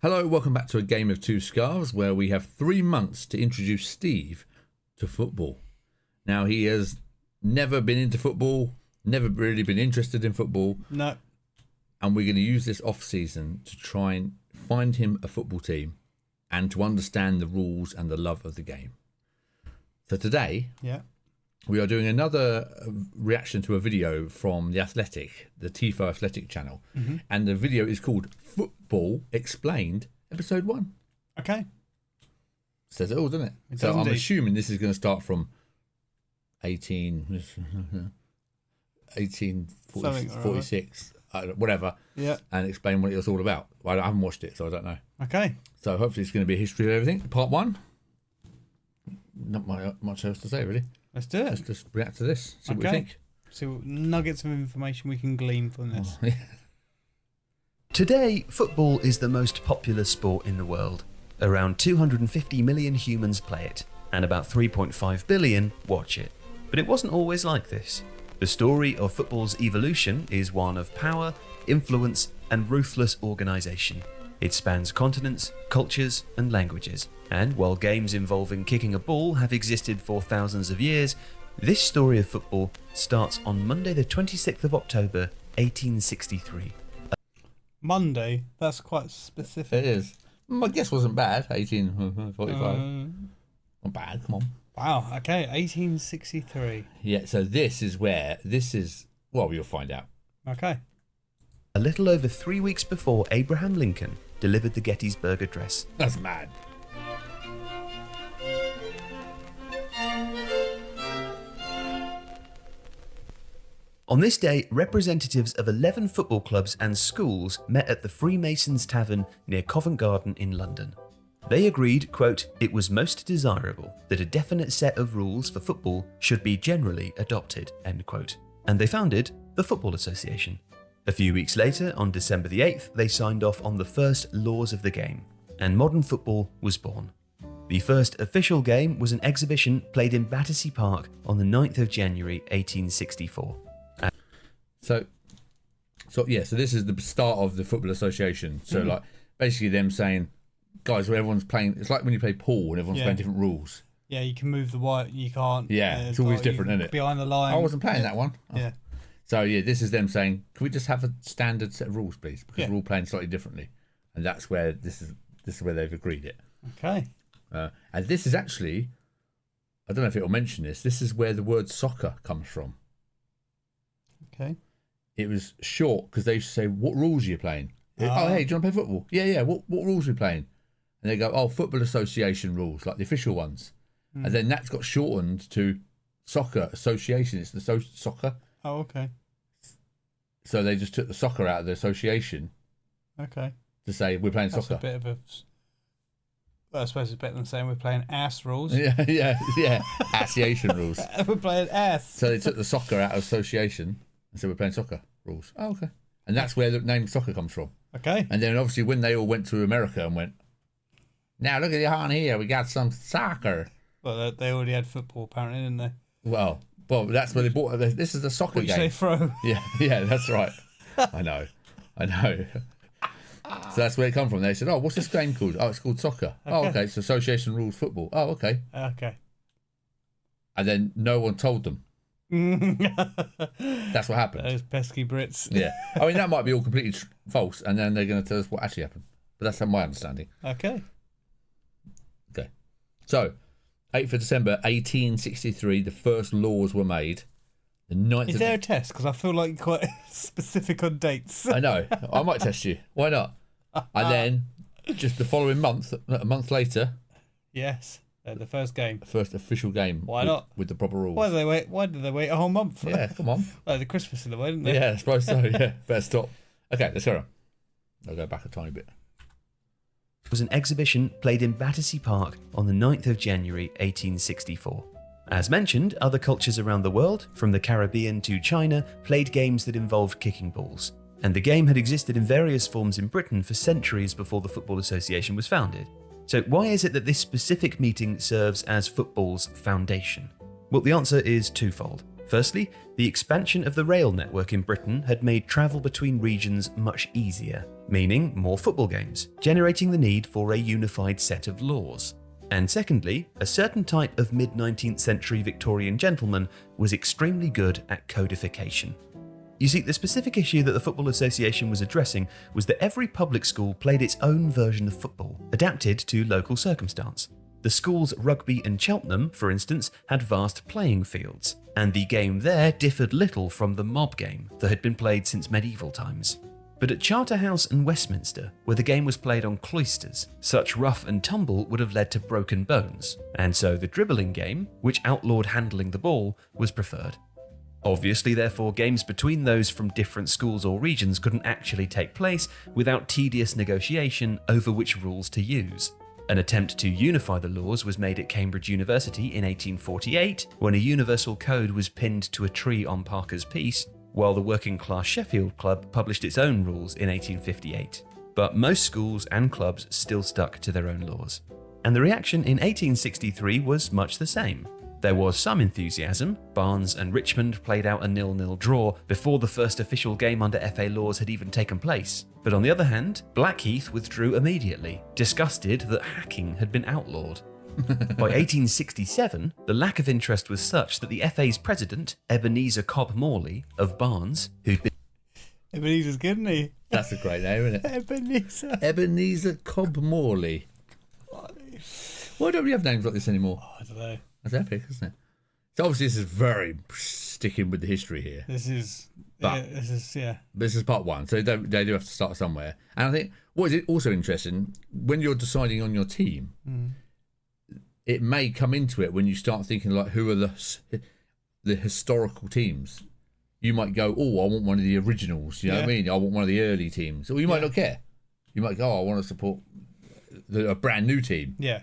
Hello, welcome back to A Game of Two Scarves, where we have 3 months to introduce Steve to football. Now, he has never been into football, never really been interested in football. No. And we're going to use this off-season to try and find him a football team and to understand the rules and the love of the game. So today, we are doing another reaction to a video from The Athletic, the Tifo Athletic channel. Mm-hmm. And the video is called Football Explained, Episode 1. Okay. Says it all, doesn't it? It so does I'm indeed. assuming this is going to start from 1846, whatever, and explain what it was all about. Well, I haven't watched it, so I don't know. Okay. So hopefully it's going to be a history of everything. Part 1. Not much else to say, really. Let's do it. Let's just react to this, see what we think. See what nuggets of information we can glean from this. Oh, yeah. Today, football is the most popular sport in the world. Around 250 million humans play it, and about 3.5 billion watch it. But it wasn't always like this. The story of football's evolution is one of power, influence, and ruthless organisation. It spans continents, cultures, and languages. And while games involving kicking a ball have existed for thousands of years, this story of football starts on Monday the 26th of October, 1863. Monday? That's quite specific. It is. My guess wasn't bad, 1845. Not bad, come on. Wow, okay, 1863. Yeah, so well, you'll find out. Okay. A little over 3 weeks before Abraham Lincoln delivered the Gettysburg Address. That's mad. On this day, representatives of 11 football clubs and schools met at the Freemasons Tavern near Covent Garden in London. They agreed, quote, "It was most desirable that a definite set of rules for football should be generally adopted," end quote. And they founded the Football Association. A few weeks later, on December the 8th, they signed off on the first laws of the game, and modern football was born. The first official game was an exhibition played in Battersea Park on the 9th of January 1864. So this is the start of the Football Association. So like basically them saying, guys, when everyone's playing, it's like when you play pool and everyone's playing different rules. Yeah, you can move the white, you can't. Yeah, it's always different, isn't it? Behind the line. I wasn't playing that one. Oh. Yeah. So this is them saying, can we just have a standard set of rules, please? Because we're all playing slightly differently, and that's where this is where they've agreed it. Okay. And this is actually, I don't know if it'll mention this. This is where the word soccer comes from. Okay. It was short because they used to say, "What rules are you playing?" Oh, hey, do you want to play football? Yeah. What rules are we playing? And they go, "Oh, Football Association rules, like the official ones." And then that's got shortened to Soccer Association. It's the soccer. Oh, okay. So they just took the soccer out of the association. Okay. To say we're playing That's soccer. a bit of a. Well, I suppose it's better than saying we're playing ass rules. Yeah. Association rules. We're playing ass. So they took the soccer out of association and said we're playing soccer rules. Oh, okay. And that's where the name soccer comes from. Okay. And then obviously when they all went to America and went, now look at the on here, we got some soccer. Well, they already had football, apparently, didn't they? Well, that's where they bought it. This is the soccer What game. you say, throw? Yeah, that's right. I know. So that's where it come from. They said, "Oh, what's this game called?" "Oh, it's called soccer." Okay. "Oh, okay. It's association rules football." "Oh, okay." Okay. And then no one told them. That's what happened. Those pesky Brits. Yeah. I mean, that might be all completely false, and then they're going to tell us what actually happened. But that's my understanding. Okay. Okay. So, 8th of December, 1863, the first laws were made. The 9th Is there a test? Because I feel like you're quite specific on dates. I know. I might test you. Why not? And then, just the following month, a month later. Yes. The first game. First official game. Why not? With the proper rules. Why did they wait a whole month? Yeah, come on. Like the Christmas in the way, didn't they? Yeah, I suppose so. Yeah, better stop. Okay, let's go on. I'll go back a tiny bit. Was an exhibition played in Battersea Park on the 9th of January 1864. As mentioned, other cultures around the world, from the Caribbean to China, played games that involved kicking balls. And the game had existed in various forms in Britain for centuries before the Football Association was founded. So why is it that this specific meeting serves as football's foundation? Well, the answer is twofold. Firstly, the expansion of the rail network in Britain had made travel between regions much easier, meaning more football games, generating the need for a unified set of laws. And secondly, a certain type of mid-19th century Victorian gentleman was extremely good at codification. You see, the specific issue that the Football Association was addressing was that every public school played its own version of football, adapted to local circumstance. The schools Rugby and Cheltenham, for instance, had vast playing fields, and the game there differed little from the mob game that had been played since medieval times. But at Charterhouse and Westminster, where the game was played on cloisters, such rough and tumble would have led to broken bones, and so the dribbling game, which outlawed handling the ball, was preferred. Obviously, therefore, games between those from different schools or regions couldn't actually take place without tedious negotiation over which rules to use. An attempt to unify the laws was made at Cambridge University in 1848, when a universal code was pinned to a tree on Parker's Piece, while the Working Class Sheffield Club published its own rules in 1858. But most schools and clubs still stuck to their own laws. And the reaction in 1863 was much the same. There was some enthusiasm. Barnes and Richmond played out a 0-0 draw before the first official game under FA laws had even taken place. But on the other hand, Blackheath withdrew immediately, disgusted that hacking had been outlawed. By 1867, the lack of interest was such that the FA's president, Ebenezer Cobb Morley of Barnes, who'd been... Ebenezer's good, isn't he? That's a great name, isn't it? Ebenezer. Ebenezer Cobb Morley. Why don't we have names like this anymore? Oh, I don't know. That's epic, isn't it? So obviously this is very sticking with the history here. This is part one. So they do have to start somewhere. And I think what is also interesting, when you're deciding on your team, it may come into it when you start thinking like, who are the historical teams? You might go, oh, I want one of the originals. You know what I mean? I want one of the early teams. Or you might not care. You might go, oh, I want to support a brand new team. Yeah.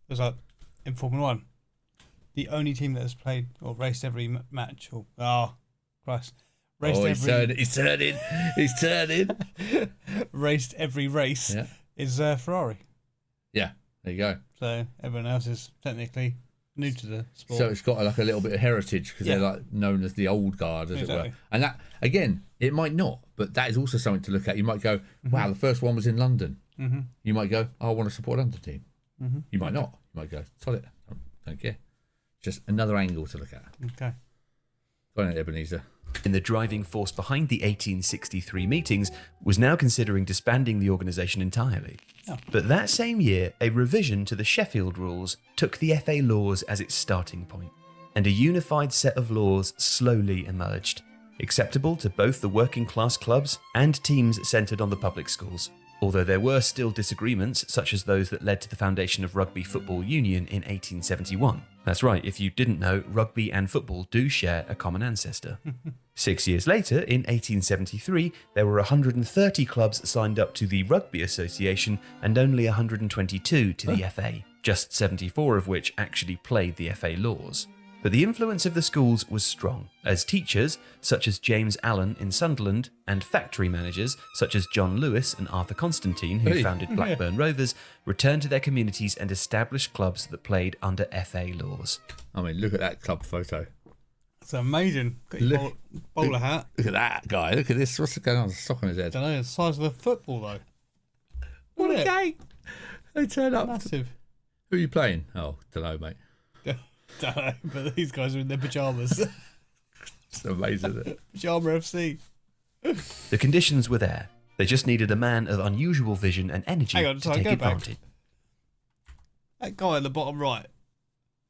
There's like in Formula 1, the only team that has played or raced every match. He's turning. Raced every race is Ferrari. Yeah, there you go. So everyone else is technically new to the sport. So it's got like a little bit of heritage because they're like known as the old guard, as it were. And that, again, it might not, but that is also something to look at. You might go, wow, the first one was in London. You might go, oh, I want to support a London team. You might not. You might go, solid. Don't care. Just another angle to look at. Okay. Go on, Ebenezer. In the driving force behind the 1863 meetings was now considering disbanding the organisation entirely. But that same year, a revision to the Sheffield rules took the FA laws as its starting point, and a unified set of laws slowly emerged, acceptable to both the working class clubs and teams centred on the public schools. Although there were still disagreements, such as those that led to the foundation of Rugby Football Union in 1871. That's right, if you didn't know, rugby and football do share a common ancestor. 6 years later, in 1873, there were 130 clubs signed up to the Rugby Association and only 122 to the FA, just 74 of which actually played the FA laws. But the influence of the schools was strong, as teachers, such as James Allen in Sunderland, and factory managers, such as John Lewis and Arthur Constantine, who founded Blackburn Rovers, returned to their communities and established clubs that played under FA laws. I mean, look at that club photo. It's amazing. Got your bowler hat. Look at that guy. Look at this. What's going on? Sock on his head. I don't know. The size of a football, though. What a game. They turn up. Massive. Who are you playing? Oh, don't know, mate. Don't know, but these guys are in their pyjamas. It's amazing, isn't it? Pyjama FC. The conditions were there. They just needed a man of unusual vision and energy to take advantage. That guy at the bottom right,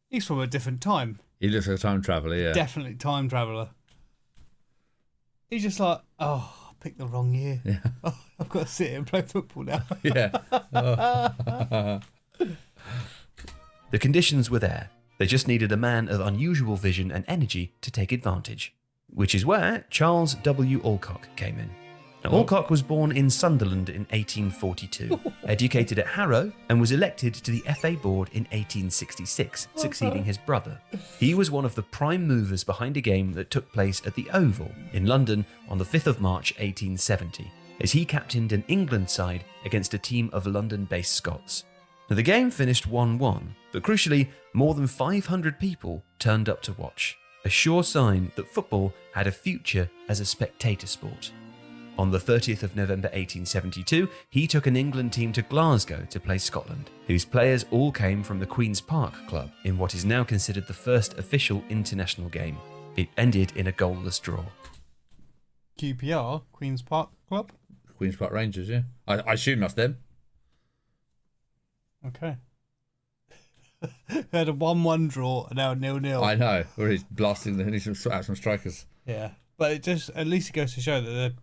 he's from a different time. He looks like a time traveller, yeah. Definitely time traveller. He's just like, oh, I picked the wrong year. Yeah. Oh, I've got to sit here and play football now. Yeah. Oh. The conditions were there. They just needed a man of unusual vision and energy to take advantage. Which is where Charles W. Alcock came in. Now, Alcock was born in Sunderland in 1842, educated at Harrow, and was elected to the FA board in 1866, succeeding his brother. He was one of the prime movers behind a game that took place at the Oval in London on the 5th of March 1870, as he captained an England side against a team of London-based Scots. Now, the game finished 1-1, but crucially, more than 500 people turned up to watch. a sure sign that football had a future as a spectator sport. On the 30th of November 1872, he took an England team to Glasgow to play Scotland, whose players all came from the Queen's Park Club in what is now considered the first official international game. It ended in a goalless draw. QPR, Queen's Park Club? Queen's Park Rangers, yeah. I assume that's them. Okay. Had a 1-1 draw and now 0-0. I know. Or he's blasting. He needs to sort out some strikers. Yeah, but it just at least it goes to show that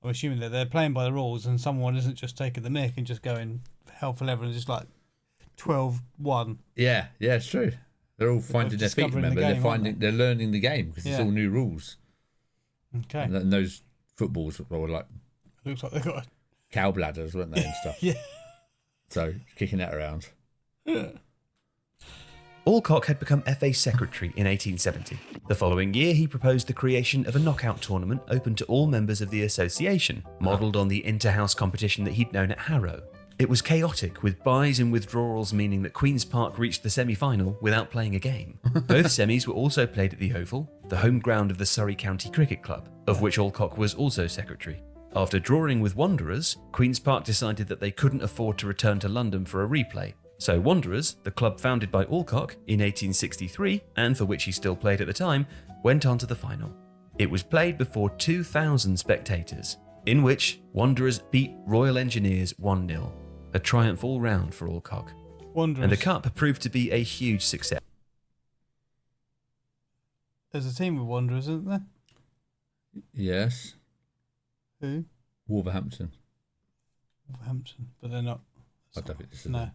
I'm assuming that they're playing by the rules and someone isn't just taking the mick and just going hell for leather and just like 12-1. Yeah, it's true. They're all finding their feet. Remember, they're learning the game because it's all new rules. Okay. And those footballs were like looks like they got cow bladders, weren't they, and stuff? Yeah. So kicking that around. Yeah. Alcock had become FA secretary in 1870. The following year, he proposed the creation of a knockout tournament open to all members of the association, modelled on the inter-house competition that he'd known at Harrow. It was chaotic, with byes and withdrawals meaning that Queen's Park reached the semi-final without playing a game. Both semis were also played at the Oval, the home ground of the Surrey County Cricket Club, of which Alcock was also secretary. After drawing with Wanderers, Queen's Park decided that they couldn't afford to return to London for a replay. So Wanderers, the club founded by Alcock in 1863, and for which he still played at the time, went on to the final. It was played before 2,000 spectators, in which Wanderers beat Royal Engineers 1-0. A triumph all round for Alcock. Wanderers. And the cup proved to be a huge success. There's a team of Wanderers, isn't there? Yes. Who? Wolverhampton. Wolverhampton, but they're not. I don't think this is No.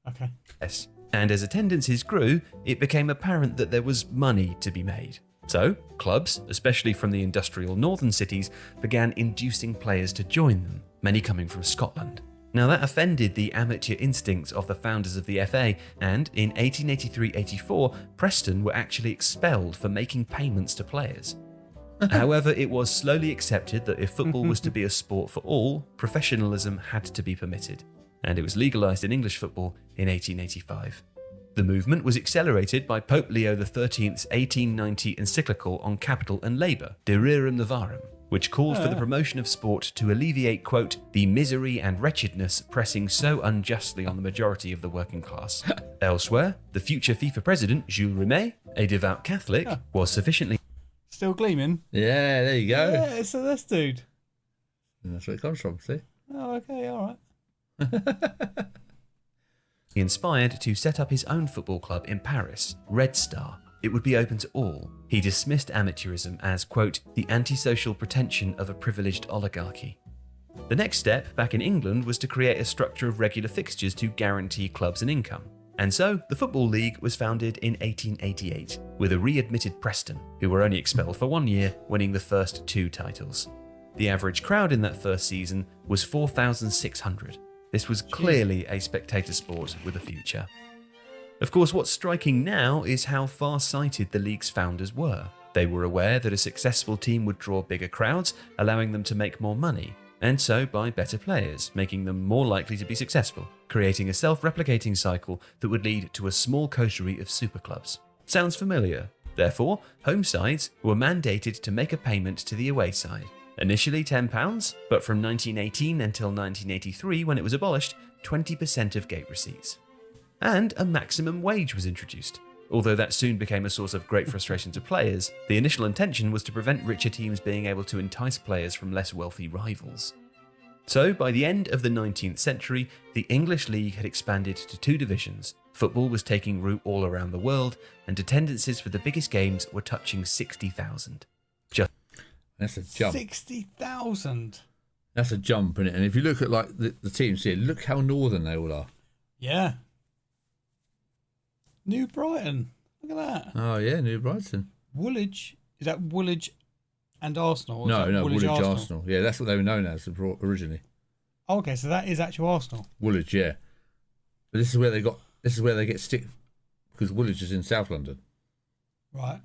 Okay. Yes. And as attendances grew, it became apparent that there was money to be made. So, clubs, especially from the industrial northern cities, began inducing players to join them, many coming from Scotland. Now that offended the amateur instincts of the founders of the FA, and in 1883-84, Preston were actually expelled for making payments to players. However, it was slowly accepted that if football was to be a sport for all, professionalism had to be permitted, and it was legalised in English football in 1885. The movement was accelerated by Pope Leo XIII's 1890 encyclical on capital and labour, De Rerum Novarum, which called for the promotion of sport to alleviate, quote, the misery and wretchedness pressing so unjustly on the majority of the working class. Elsewhere, the future FIFA president, Jules Rimet, a devout Catholic, was sufficiently... Still gleaming? Yeah, there you go. Yeah, so this dude. And that's where it comes from, see? Oh, okay, all right. inspired to set up his own football club in Paris, Red Star. It would be open to all. He dismissed amateurism as, quote, the antisocial pretension of a privileged oligarchy. The next step back in England was to create a structure of regular fixtures to guarantee clubs an income. And so, the Football League was founded in 1888, with a readmitted Preston, who were only expelled for 1 year, winning the first 2 titles. The average crowd in that first season was 4,600. This was clearly a spectator sport with a future. Of course, what's striking now is how far-sighted the league's founders were. They were aware that a successful team would draw bigger crowds, allowing them to make more money, and so buy better players, making them more likely to be successful, creating a self-replicating cycle that would lead to a small coterie of superclubs. Sounds familiar? Therefore, home sides were mandated to make a payment to the away side. Initially £10, but from 1918 until 1983, when it was abolished, 20% of gate receipts. And a maximum wage was introduced. Although that soon became a source of great frustration to players, the initial intention was to prevent richer teams being able to entice players from less wealthy rivals. So, by the end of the 19th century, the English League had expanded to 2 divisions. Football was taking root all around the world, and attendances for the biggest games were touching 60,000. That's a jump. 60,000? That's a jump, isn't it? And if you look at like the teams here, look how northern they all are. Yeah. New Brighton. Look at that. Oh, yeah, New Brighton. Woolwich. Is that Woolwich and Arsenal? No, Woolwich Arsenal. Yeah, that's what they were known as originally. Oh, okay, so that is actual Arsenal. Woolwich, yeah. But this is where they get stick, because Woolwich is in South London. Right.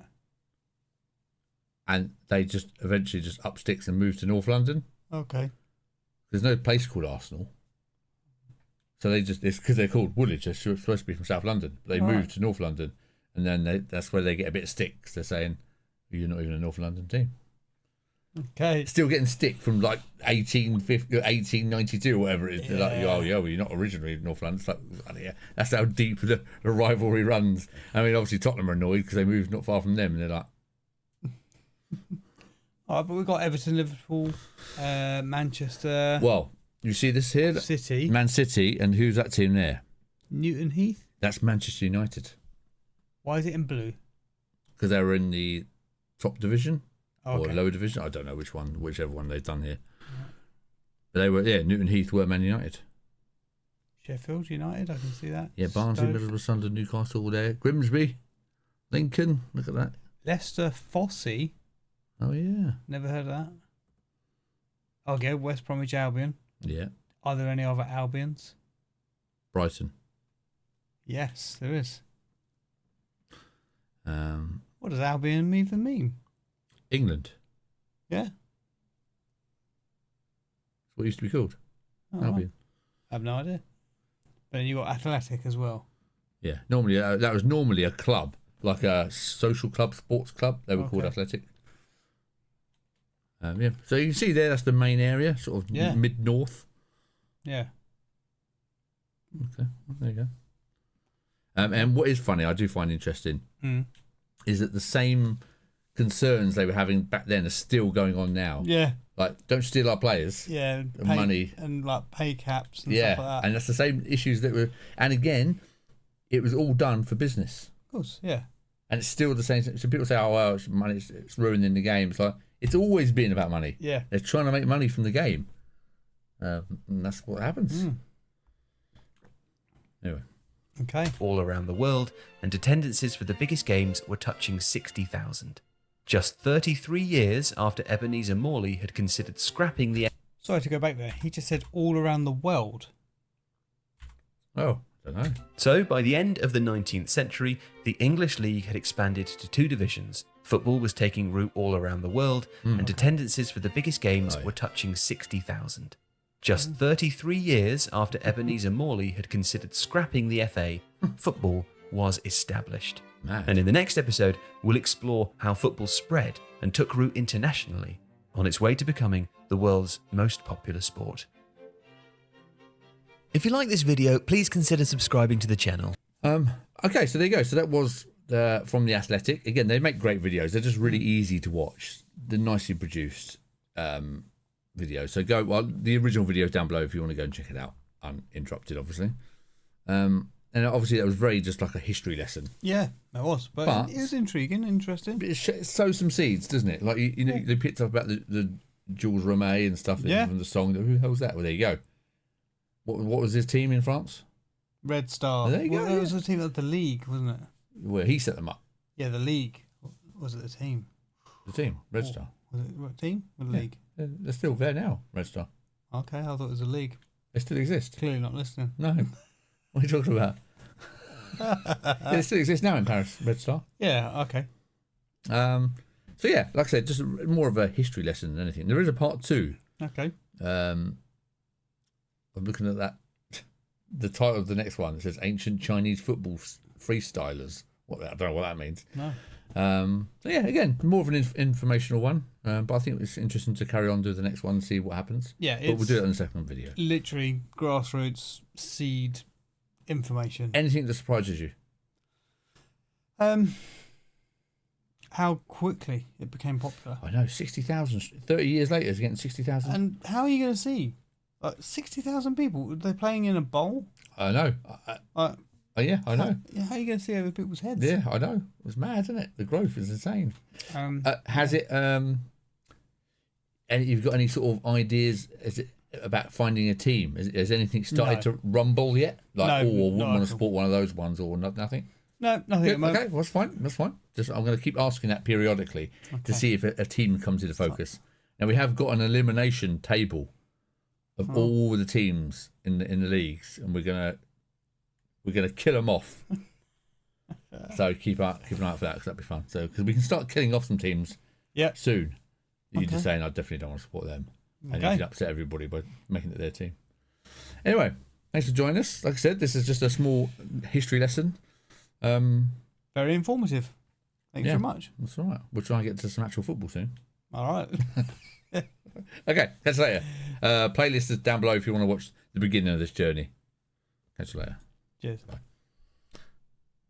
And they just eventually just up sticks and move to North London. Okay. There's no place called Arsenal. So it's because they're called Woolwich. They're supposed to be from South London. But they moved to North London. And then that's where they get a bit of stick, because they're saying, you're not even a North London team. Okay. Still getting stick from like 1892 or whatever it is. They're like, oh, yeah, well, you're not originally North London. It's like, yeah, that's how deep the rivalry runs. I mean, obviously Tottenham are annoyed because they moved not far from them, and they're like... All right, but we've got Everton, Liverpool, Manchester... Well, you see this here? City. Man City, and who's that team there? Newton Heath. That's Manchester United. Why is it in blue? Because they were in the top division. Okay. Or lower division. I don't know whichever one they've done here. But they were, Newton Heath were Man United. Sheffield United, I can see that. Yeah, Barnsley, Middlesbrough, Sunderland, Newcastle all there. Grimsby, Lincoln, look at that. Leicester Fosse. Oh, yeah. Never heard of that. Okay, West Bromwich Albion. Yeah. Are there any other Albions? Brighton. Yes, there is. What What does Albion even mean? England. Yeah. That's what it used to be called. Oh, Albion. I have no idea. But then you got Athletic as well. Yeah. Normally, that was normally a club, like a social club, sports club. They were called Athletic. Yeah. So you can see there, that's the main area, sort of mid-north. Yeah. Okay. Well, there you go. And what is funny, I do find interesting, is that the same concerns they were having back then are still going on now. Yeah. Like, don't steal our players. Yeah. Money. And like pay caps and stuff like that. And that's the same issues that were... And again, it was all done for business. Of course, yeah. And it's still the same. So people say, oh, well, it's money, it's ruining the game. It's like, it's always been about money. Yeah. They're trying to make money from the game. And that's what happens. Anyway. Okay. All around the world, and attendances for the biggest games were touching 60,000. Just 33 years after Ebenezer Morley had considered scrapping the... Sorry to go back there. He just said all around the world. Oh, I don't know. So, by the end of the 19th century, the English League had expanded to 2 divisions. Football was taking root all around the world, and attendances for the biggest games were touching 60,000. Just 33 years after Ebenezer Morley had considered scrapping the FA, football was established. Mad. And in the next episode, we'll explore how football spread and took root internationally on its way to becoming the world's most popular sport. If you like this video, please consider subscribing to the channel. Okay, so there you go. So that was from The Athletic. Again, they make great videos. They're just really easy to watch. They're nicely produced videos. So the original video is down below if you want to go and check it out. Uninterrupted, obviously. And obviously that was very just like a history lesson. Yeah, that was. But it was intriguing, interesting. It sows some seeds, doesn't it? Like, you know, they picked up about the Jules Rimet and stuff from the song. Who the hell was that? Well, there you go. What was his team in France? Red Star. Oh, there you go. It was a team of the league, wasn't it? Well, he set them up. Yeah, the league. Was it the team? The team, Red Star. Was it what team? Or the league? They're still there now, Red Star. Okay, I thought it was a league. They still exist. Clearly not listening. No. What are you talking about? They still exist now in Paris, Red Star. Yeah, okay. So yeah, like I said, just more of a history lesson than anything. There is a part 2. Okay. I'm looking at that. The title of the next one, it says Ancient Chinese Football Freestylers. I don't know what that means. No. So yeah, again, more of an informational one. But I think it's interesting to carry on, do the next one and see what happens. Yeah, but we'll do it in the second video. Literally grassroots seed information. Anything that surprises you? How quickly it became popular. I know, 60,000. 30 years later, it's getting 60,000. And how are you going to see 60,000 people? They're playing in a bowl. I know. Yeah, I know. How are you going to see over people's heads? Yeah, I know. It's mad, isn't it? The growth is insane. Has it? And you've got any sort of ideas? Is it about finding a team? Has anything started to rumble yet? Like, no, wouldn't want to support one of those ones, or nothing? No, nothing. Okay, well, that's fine. That's fine. I'm going to keep asking that periodically to see if a team comes into focus. Now we have got an elimination table of all the teams in the leagues, and we're gonna kill them off. So keep an eye out for that, because that'd be fun. So because we can start killing off some teams soon. You're just saying I definitely don't want to support them, and you can upset everybody by making it their team. Anyway, thanks for joining us. Like I said, this is just a small history lesson. Very informative. Thanks very much. That's all right. We'll try and get to some actual football soon. All right. Okay, catch you later. Playlist is down below if you want to watch the beginning of this journey. Catch you later. Cheers. Bye.